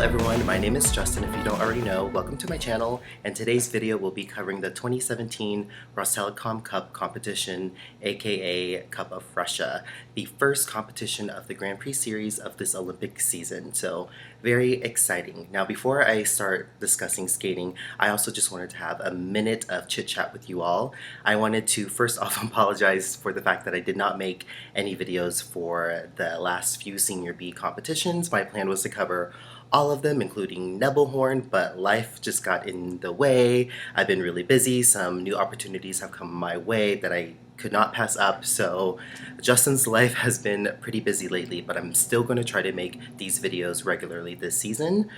everyone, my name is Justin. If you don't already know, welcome to my channel, and today's video will be covering the 2017 Rostelecom Cup competition, aka Cup of Russia, the first competition of the Grand Prix series of this Olympic season. So very exciting. Now before I start discussing skating, I also just wanted to have a minute of chit chat with you all. I wanted to first off apologize for the fact that I did not make any videos for the last few Senior B competitions. My plan was to cover all of them, including Nebelhorn, but life just got in the way. I've been really busy. Some new opportunities have come my way that I could not pass up. So Justin's life has been pretty busy lately, but I'm still going to try to make these videos regularly this season.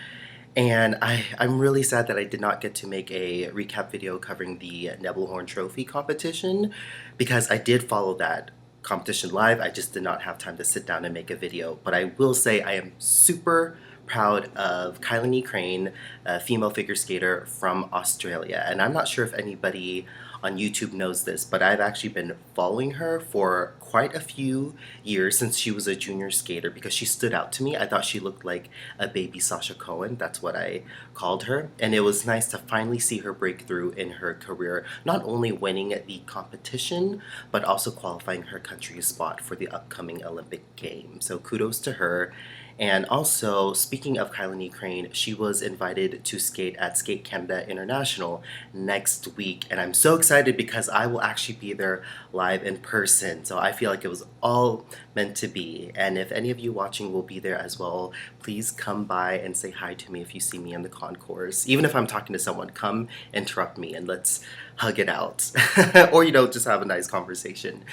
And I'm really sad that I did not get to make a recap video covering the Nebelhorn Trophy competition, because I did follow that competition live. I just did not have time to sit down and make a video. But I will say I am super proud of Kailani Craine, a female figure skater from Australia. And I'm not sure if anybody on YouTube knows this, but I've actually been following her for quite a few years since she was a junior skater, because she stood out to me. I thought she looked like a baby Sasha Cohen. That's what I called her. And it was nice to finally see her break through in her career, not only winning the competition, but also qualifying her country's spot for the upcoming Olympic Games. So kudos to her. And also, speaking of Kailani Craine, she was invited to skate at Skate Canada International next week. And I'm so excited because I will actually be there live in person. So I feel like it was all meant to be. And if any of you watching will be there as well, please come by and say hi to me if you see me in the concourse. Even if I'm talking to someone, come interrupt me and let's hug it out. Or, just have a nice conversation.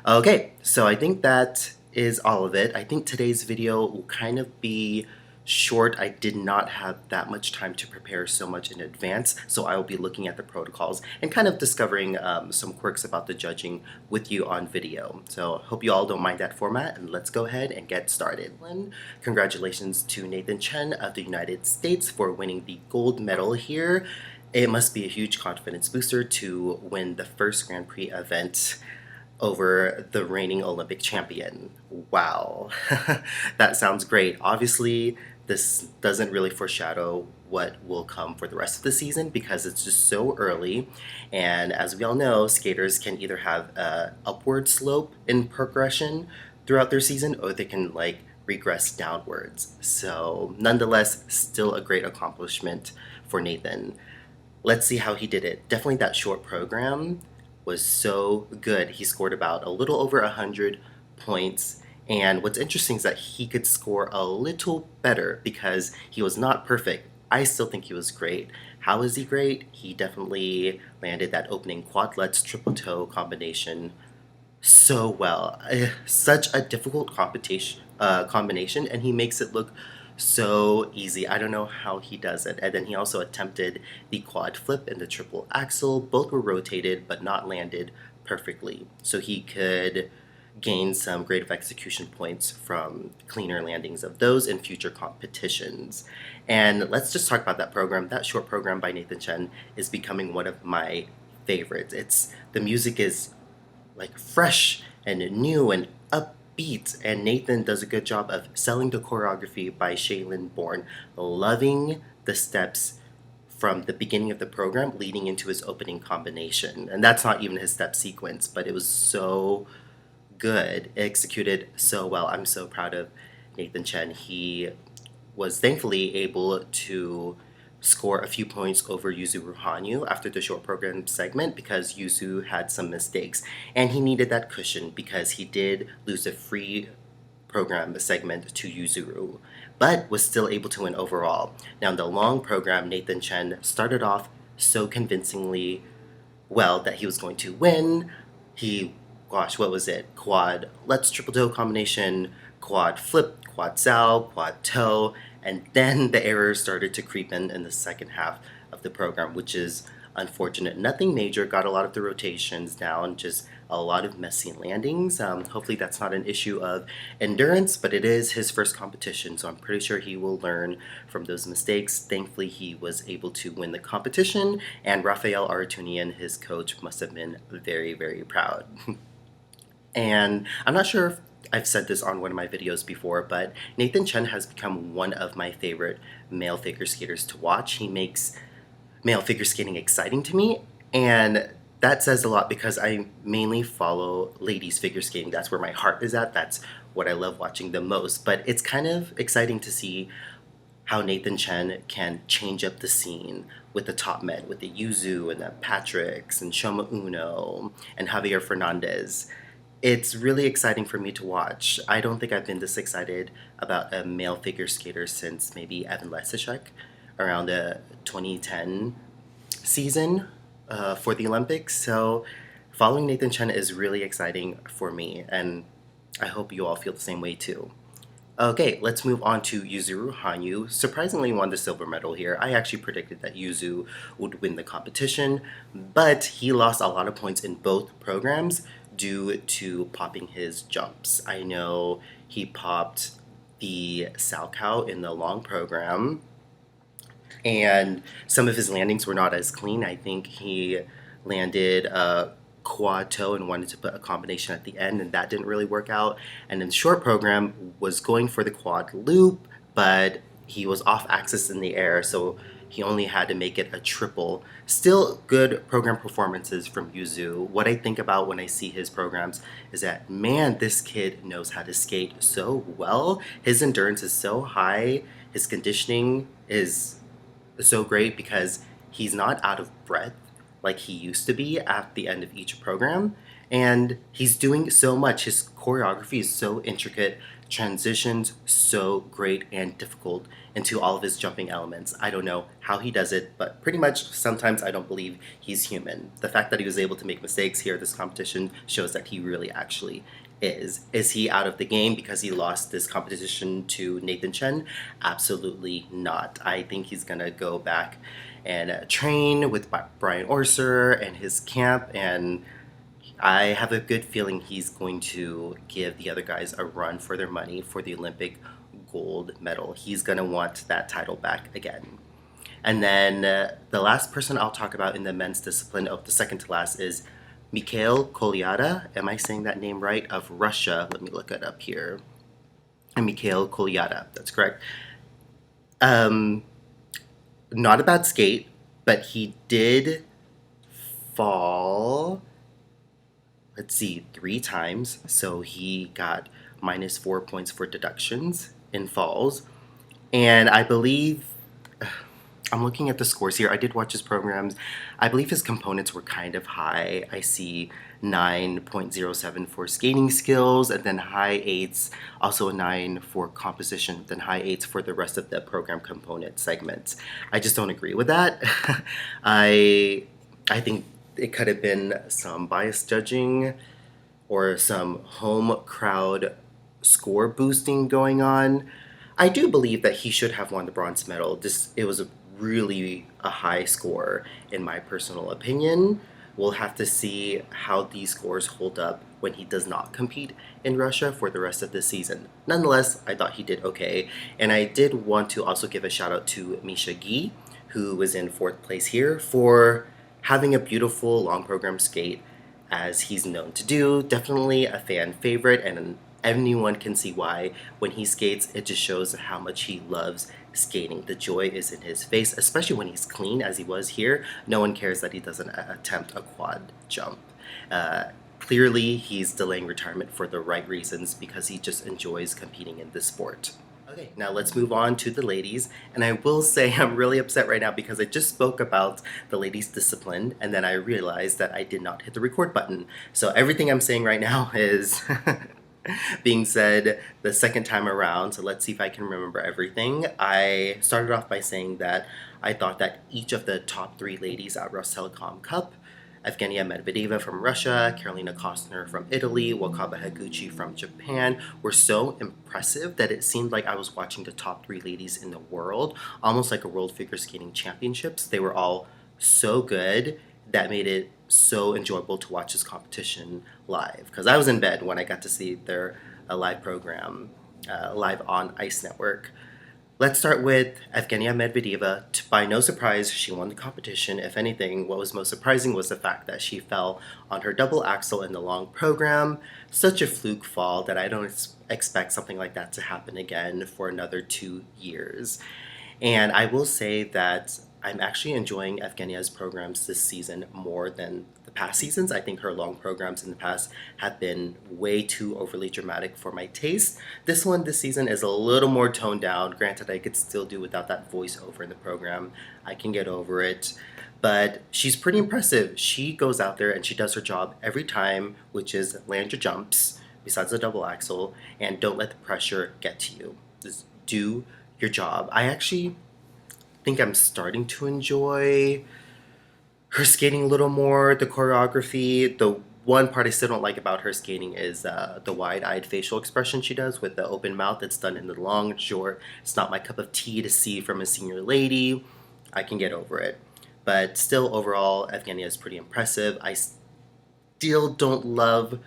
Okay, so I think that is all of it. I think today's video will kind of be short. I did not have that much time to prepare so much in advance, so I will be looking at the protocols and kind of discovering some quirks about the judging with you on video. So hope you all don't mind that format, and let's go ahead and get started. Congratulations to Nathan Chen of the United States for winning the gold medal here. It must be a huge confidence booster to win the first Grand Prix event over the reigning Olympic champion. Wow, that sounds great. Obviously, this doesn't really foreshadow what will come for the rest of the season because it's just so early. And as we all know, skaters can either have an upward slope in progression throughout their season, or they can regress downwards. So nonetheless, still a great accomplishment for Nathan. Let's see how he did it. Definitely that short program was so good. He scored about a little over 100 points. And what's interesting is that he could score a little better because he was not perfect. I still think he was great. How is he great? He definitely landed that opening quadlets triple toe combination so well. Such a difficult combination, and he makes it look so easy. I don't know how he does it. And then he also attempted the quad flip and the triple axel. Both were rotated but not landed perfectly. So he could gain some great execution points from cleaner landings of those in future competitions. And let's just talk about that program. That short program by Nathan Chen is becoming one of my favorites. The music is fresh and new and upbeat, and Nathan does a good job of selling the choreography by Shaylin Bourne, loving the steps from the beginning of the program leading into his opening combination. And that's not even his step sequence, but it was so good, executed so well. I'm so proud of Nathan Chen. He was thankfully able to score a few points over Yuzuru Hanyu after the short program segment because Yuzu had some mistakes, and he needed that cushion because he did lose a free program segment to Yuzuru, but was still able to win overall. Now in the long program, Nathan Chen started off so convincingly well that he was going to win. What was it? Quad, let's triple toe combination, quad flip, quad sal, quad toe, and then the errors started to creep in the second half of the program, which is unfortunate. Nothing major, got a lot of the rotations down, just a lot of messy landings. Hopefully that's not an issue of endurance, but it is his first competition, so I'm pretty sure he will learn from those mistakes. Thankfully, he was able to win the competition, and Rafael Aratunian, his coach, must have been very, very proud. And I'm not sure if I've said this on one of my videos before, but Nathan Chen has become one of my favorite male figure skaters to watch. He makes male figure skating exciting to me, and that says a lot because I mainly follow ladies figure skating. That's where my heart is at. That's what I love watching the most. But it's kind of exciting to see how Nathan Chen can change up the scene with the top men, with the Yuzu and the Patricks and Shoma Uno and Javier Fernandez. It's really exciting for me to watch. I don't think I've been this excited about a male figure skater since maybe Evan Lesishek around the 2010 season for the Olympics. So following Nathan Chen is really exciting for me, and I hope you all feel the same way too. Okay, let's move on to Yuzuru Hanyu. Surprisingly won the silver medal here. I actually predicted that Yuzu would win the competition, but he lost a lot of points in both programs due to popping his jumps. I know he popped the Salchow in the long program, and some of his landings were not as clean. I think he landed a quad toe and wanted to put a combination at the end, and that didn't really work out. And in the short program was going for the quad loop, but he was off axis in the air, so he only had to make it a triple. Still good program performances from Yuzu. What I think about when I see his programs is that, man, this kid knows how to skate so well. His endurance is so high. His conditioning is so great because he's not out of breath like he used to be at the end of each program. And he's doing so much. His choreography is so intricate, transitions so great and difficult into all of his jumping elements. I don't know how he does it, but pretty much sometimes I don't believe he's human. The fact that he was able to make mistakes here at this competition shows that he really actually is. Is he out of the game because he lost this competition to Nathan Chen? Absolutely not. I think he's gonna go back and train with Brian Orser and his camp, and I have a good feeling he's going to give the other guys a run for their money for the Olympic gold medal. He's going to want that title back again. And then the last person I'll talk about in the men's discipline, the second to last, is Mikhail Kolyada. Am I saying that name right? Of Russia. Let me look it up here. Mikhail Kolyada. That's correct. Not a bad skate, but he did fall, let's see, 3 times. So he got -4 points for deductions in falls. And I believe, I'm looking at the scores here. I did watch his programs. I believe his components were kind of high. I see 9.07 for skating skills, and then high 8s, also a 9 for composition, then high 8s for the rest of the program component segments. I just don't agree with that. I think it could have been some biased judging or some home crowd score boosting going on. I do believe that he should have won the bronze medal. It was really a high score in my personal opinion. We'll have to see how these scores hold up when he does not compete in Russia for the rest of the season. Nonetheless, I thought he did okay. And I did want to also give a shout out to Misha Gi, who was in 4th place here, for having a beautiful long program skate as he's known to do. Definitely a fan favorite, and anyone can see why. When he skates, it just shows how much he loves skating. The joy is in his face, especially when he's clean as he was here. No one cares that he doesn't attempt a quad jump. Clearly, he's delaying retirement for the right reasons because he just enjoys competing in this sport. Okay, now let's move on to the ladies. And I will say I'm really upset right now because I just spoke about the ladies' discipline, and then I realized that I did not hit the record button. So everything I'm saying right now is being said the second time around. So let's see if I can remember everything. I started off by saying that I thought that each of the top 3 ladies at Rostelecom Cup, Evngenia Medvedeva from Russia, Carolina Kostner from Italy, Wakaba Higuchi from Japan, were so impressive that it seemed like I was watching the top 3 ladies in the world, almost like a World Figure Skating Championships. They were all so good that made it so enjoyable to watch this competition live, because I was in bed when I got to see their live program live on Ice Network. Let's start with Evgenia Medvedeva. By no surprise, she won the competition. If anything, what was most surprising was the fact that she fell on her double axel in the long program. Such a fluke fall that I don't expect something like that to happen again for another 2 years. And I will say that I'm actually enjoying Evgenia's programs this season more than the past seasons. I think her long programs in the past have been way too overly dramatic for my taste. This one this season is a little more toned down. Granted, I could still do without that voiceover in the program. I can get over it. But she's pretty impressive. She goes out there and she does her job every time, which is land your jumps, besides the double axel, and don't let the pressure get to you. Just do your job. I actually think I'm starting to enjoy her skating a little more, the choreography. The one part I still don't like about her skating is the wide-eyed facial expression she does with the open mouth. It's done in the long, short. It's not my cup of tea to see from a senior lady. I can get over it. But still, overall, Evgenia is pretty impressive. I still don't love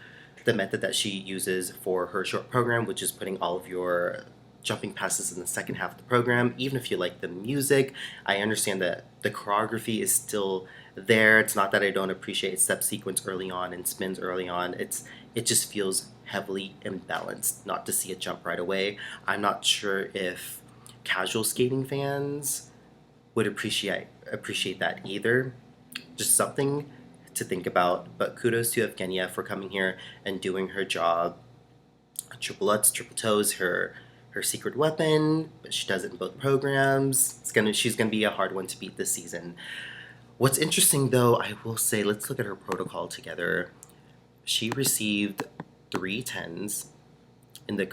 the method that she uses for her short program, which is putting all of your jumping passes in the second half of the program. Even if you like the music, I understand that the choreography is still there. It's not that I don't appreciate step sequence early on and spins early on. It just feels heavily imbalanced not to see a jump right away. I'm not sure if casual skating fans would appreciate that either. Just something to think about. But kudos to Evgenia for coming here and doing her job. Triple Lutz, triple toes, her secret weapon, but she does it in both programs. She's gonna be a hard one to beat this season. What's interesting though, I will say, let's look at her protocol together. She received 3 10s in the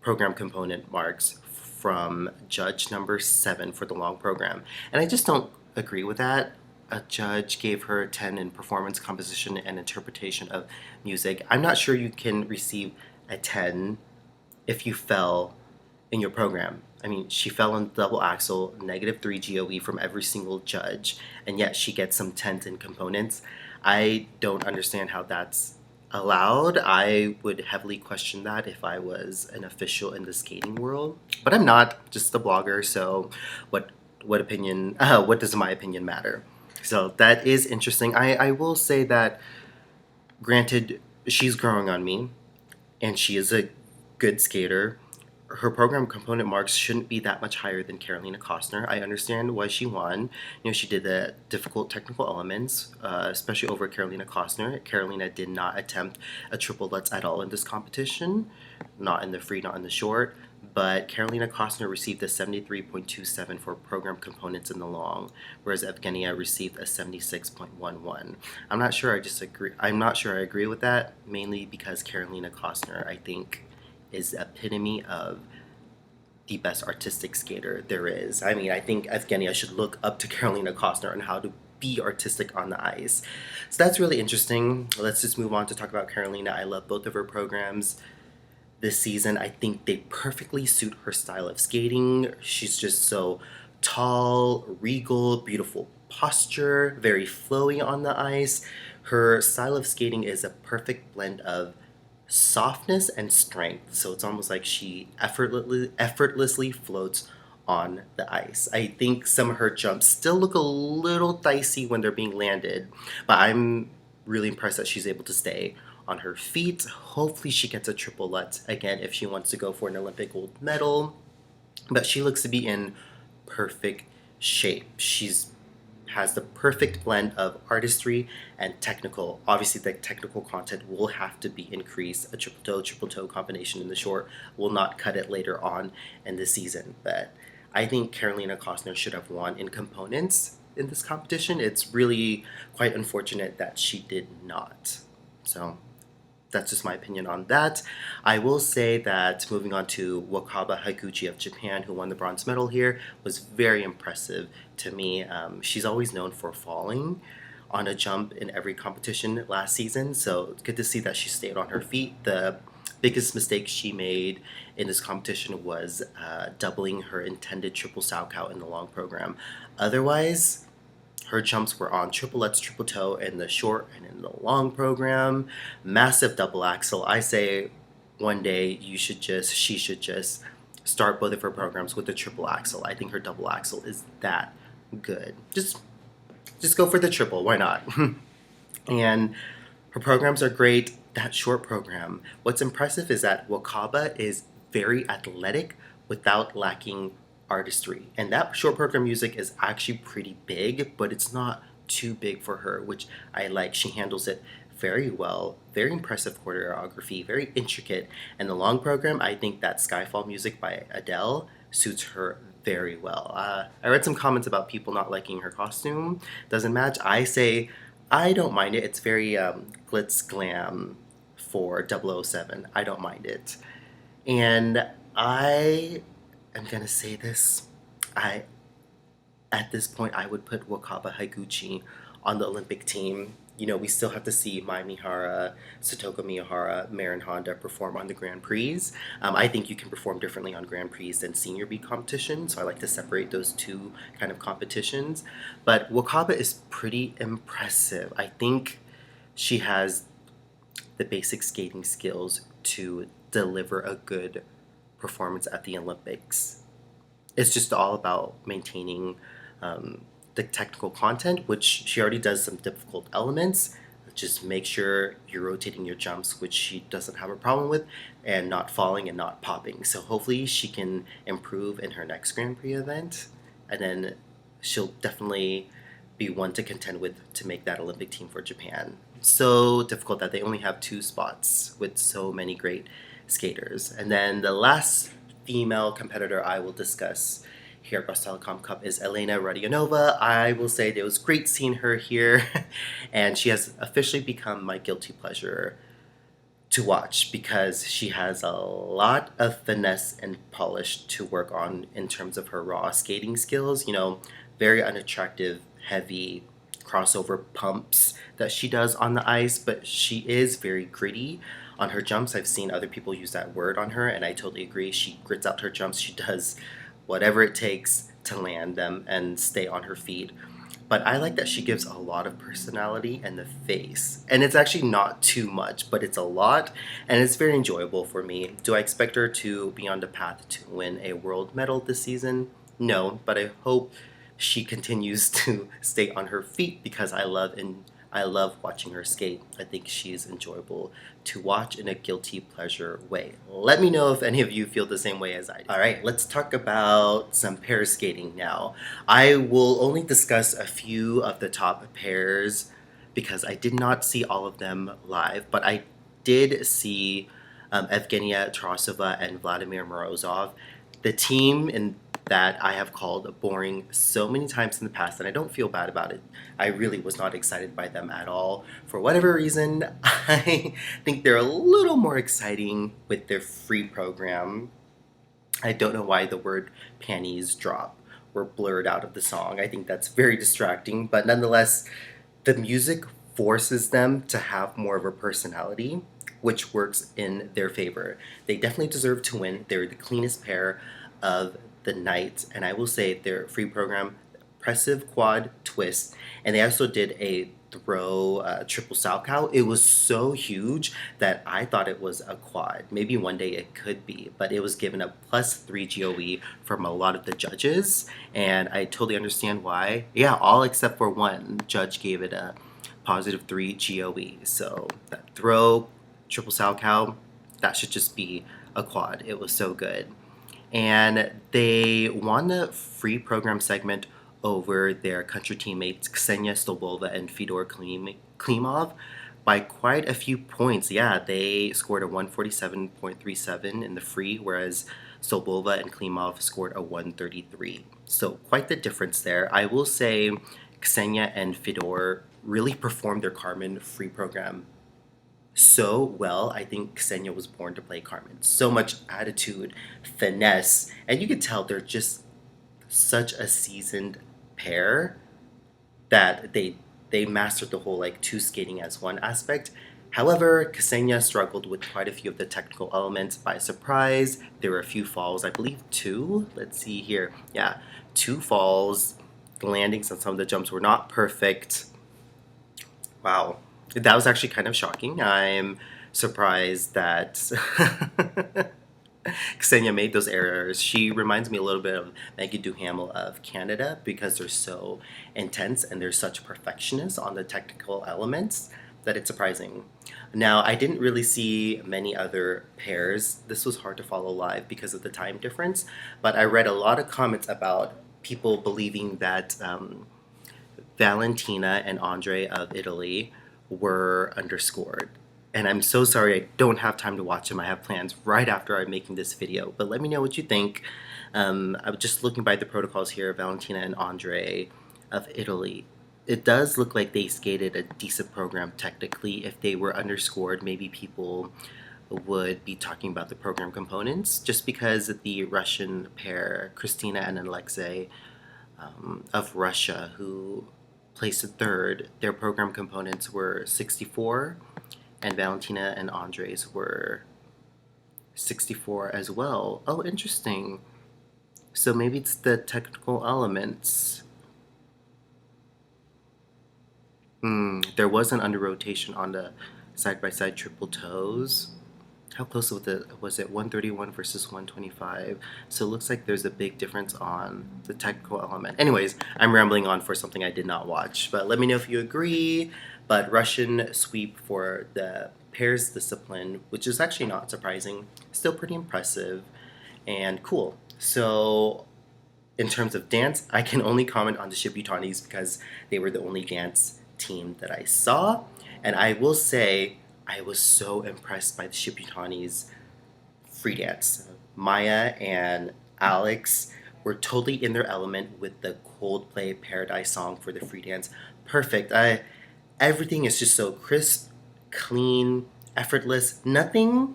program component marks from judge number 7 for the long program. And I just don't agree with that. A judge gave her a 10 in performance, composition, and interpretation of music. I'm not sure you can receive a 10 if you fell in your program. I mean, she fell on double axel, -3 GOE from every single judge, and yet she gets some 10s in components. I don't understand how that's allowed. I would heavily question that if I was an official in the skating world, but I'm not, just a blogger, so what does my opinion matter? So that is interesting. I will say that, granted, she's growing on me, and she is a good skater. Her program component marks shouldn't be that much higher than Kailani Kostner. I understand why she won. You know, she did the difficult technical elements, especially over Kailani Kostner. Kailani did not attempt a triple lutz at all in this competition, not in the free, not in the short. But Kailani Costner received a 73.27 for program components in the long, whereas Evgenia received a 76.11. I'm not sure I agree with that, mainly because Kailani Costner, I think, is the epitome of the best artistic skater there is. I mean, I think Evgenia should look up to Kailani Costner on how to be artistic on the ice. So that's really interesting. Let's just move on to talk about Kailani. I love both of her programs this season. I think they perfectly suit her style of skating. She's just so tall, regal, beautiful posture, very flowy on the ice. Her style of skating is a perfect blend of softness and strength, so it's almost like she effortlessly floats on the ice. I think some of her jumps still look a little dicey when they're being landed, but I'm really impressed that she's able to stay on her feet. Hopefully she gets a triple lutz again if she wants to go for an Olympic gold medal. But she looks to be in perfect shape. She's has the perfect blend of artistry and technical. Obviously, the technical content will have to be increased. A triple toe combination in the short will not cut it later on in the season. But I think Kailani Costner should have won in components in this competition. It's really quite unfortunate that she did not. So that's just my opinion on that. I will say that moving on to Wakaba Higuchi of Japan, who won the bronze medal here, was very impressive to me. She's always known for falling on a jump in every competition last season, so it's good to see that she stayed on her feet. The biggest mistake she made in this competition was doubling her intended triple Salchow in the long program. Otherwise, her jumps were on triple lutz, triple toe in the short and in the long program. Massive double axel. I say one day she should just start both of her programs with a triple axel. I think her double axel is that good. Just go for the triple, why not? And her programs are great. That short program, what's impressive is that Wakaba is very athletic without lacking artistry. And that short program music is actually pretty big, but it's not too big for her, which I like. She handles it very well, very impressive choreography, very intricate. And the long program, I think that Skyfall music by Adele suits her very well. I read some comments about people not liking her costume. Doesn't match. I say I don't mind it. It's very glitz glam for 007. I don't mind it. And I am gonna say this. At this point, I would put Wakaba Higuchi on the Olympic team. You know, we still have to see Mai Mihara, Satoko Miyahara, Marin Honda perform on the Grand Prix. I think you can perform differently on Grand Prix than Senior B competition, so I like to separate those two kind of competitions. But Wakaba is pretty impressive. I think she has the basic skating skills to deliver a good performance at the Olympics. It's just all about maintaining the technical content, which she already does some difficult elements. Just make sure you're rotating your jumps, which she doesn't have a problem with, and not falling and not popping. So hopefully she can improve in her next Grand Prix event, and then she'll definitely be one to contend with to make that Olympic team for Japan. So difficult that they only have 2 spots with so many great skaters. And then the last female competitor I will discuss here at Rostelecom Cup is Elena Radionova. I will say it was great seeing her here, and she has officially become my guilty pleasure to watch because she has a lot of finesse and polish to work on in terms of her raw skating skills. You know, very unattractive, heavy crossover pumps that she does on the ice, but she is very gritty on her jumps. I've seen other people use that word on her, and I totally agree. She grits out her jumps. She does whatever it takes to land them and stay on her feet. But I like that she gives a lot of personality in the face. And it's actually not too much, but it's a lot, and it's very enjoyable for me. Do I expect her to be on the path to win a world medal this season? No, but I hope she continues to stay on her feet because I love watching her skate. I think she's enjoyable to watch in a guilty pleasure way. Let me know if any of you feel the same way as I do. All right, let's talk about some pair skating now. I will only discuss a few of the top pairs because I did not see all of them live, but I did see Evgenia Tarasova and Vladimir Morozov. The team in that I have called boring so many times in the past, and I don't feel bad about it. I really was not excited by them at all. For whatever reason, I think they're a little more exciting with their free program. I don't know why the word panties drop were blurred out of the song. I think that's very distracting, but nonetheless, the music forces them to have more of a personality, which works in their favor. They definitely deserve to win. They're the cleanest pair of the night, and I will say their free program, impressive quad twist, and they also did a throw triple salchow. It was so huge that I thought it was a quad. Maybe one day it could be, but it was given a +3 GOE from a lot of the judges, and I totally understand why. Yeah, all except for one judge gave it a +3 GOE. So that throw triple salchow, that should just be a quad. It was so good. And they won the free program segment over their country teammates Ksenia Stolbova and Fedor Klimov by quite a few points. Yeah, they scored a 147.37 in the free, whereas Stolbova and Klimov scored a 133. So quite the difference there. I will say Ksenia and Fedor really performed their Carmen free program so well. I think Ksenia was born to play Carmen. So much attitude, finesse, and you could tell they're just such a seasoned pair that they mastered the whole like two skating as one aspect. However, Ksenia struggled with quite a few of the technical elements by surprise. There were a few falls, I believe 2. Let's see here. Yeah, 2 falls. The landings on some of the jumps were not perfect. Wow. That was actually kind of shocking. I'm surprised that Ksenia made those errors. She reminds me a little bit of Maggie Duhamel of Canada because they're so intense and they're such perfectionists on the technical elements that it's surprising. Now, I didn't really see many other pairs. This was hard to follow live because of the time difference, but I read a lot of comments about people believing that Valentina and Andre of Italy were underscored. And I'm so sorry I don't have time to watch them. I have plans right after I'm making this video. But let me know what you think. I was just looking by the protocols here, Valentina and Andre of Italy. It does look like they skated a decent program technically. If they were underscored, maybe people would be talking about the program components, just because the Russian pair, Christina and Alexei of Russia, who placed third, their program components were 64, and Valentina and Andre's were 64 as well. Oh, interesting. So maybe it's the technical elements. There was an under rotation on the side-by-side triple toes. How close was it? 131 versus 125. So it looks like there's a big difference on the technical element. Anyways, I'm rambling on for something I did not watch. But let me know if you agree. But Russian sweep for the pairs discipline, which is actually not surprising, still pretty impressive and cool. So in terms of dance, I can only comment on the Shibutanis because they were the only dance team that I saw. And I will say, I was so impressed by the Shibutanis' free dance. Maia and Alex were totally in their element with the Coldplay Paradise song for the free dance. Perfect. Everything is just so crisp, clean, effortless. Nothing,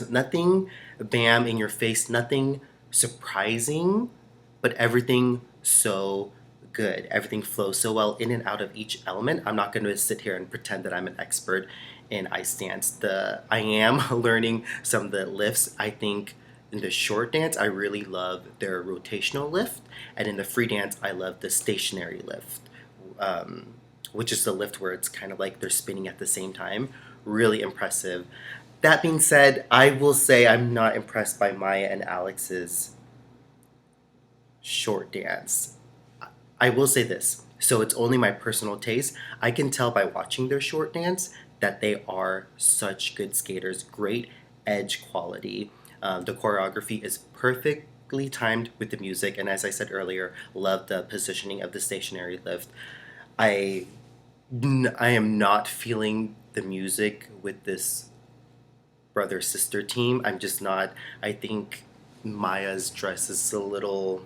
nothing bam in your face, nothing surprising, but everything so good. Everything flows so well in and out of each element. I'm not going to sit here and pretend that I'm an expert in ice dance. I am learning some of the lifts. I think in the short dance, I really love their rotational lift, and in the free dance, I love the stationary lift, which is the lift where it's kind of like they're spinning at the same time. Really impressive. That being said, I will say I'm not impressed by Maia and Alex's short dance. I will say this, so it's only my personal taste. I can tell by watching their short dance that they are such good skaters, great edge quality. The choreography is perfectly timed with the music, and as I said earlier, love the positioning of the stationary lift. I am not feeling the music with this brother-sister team. I'm just not. I think Maia's dress is a little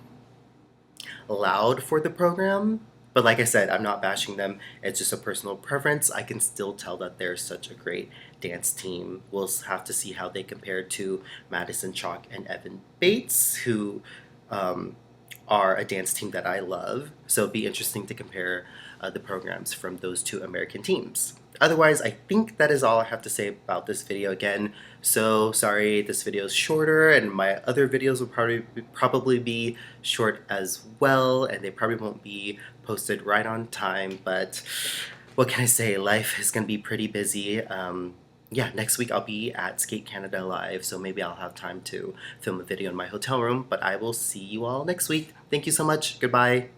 loud for the program, but like I said, I'm not bashing them. It's just a personal preference. I can still tell that they're such a great dance team. We'll have to see how they compare to Madison Chalk and Evan Bates, who are a dance team that I love. So it'd be interesting to compare the programs from those two American teams. Otherwise, I think that is all I have to say about this video. Again, so sorry this video is shorter, and my other videos will probably be short as well, and they probably won't be posted right on time, but what can I say? Life is going to be pretty busy. Yeah, next week I'll be at Skate Canada Live, so maybe I'll have time to film a video in my hotel room, but I will see you all next week. Thank you so much. Goodbye.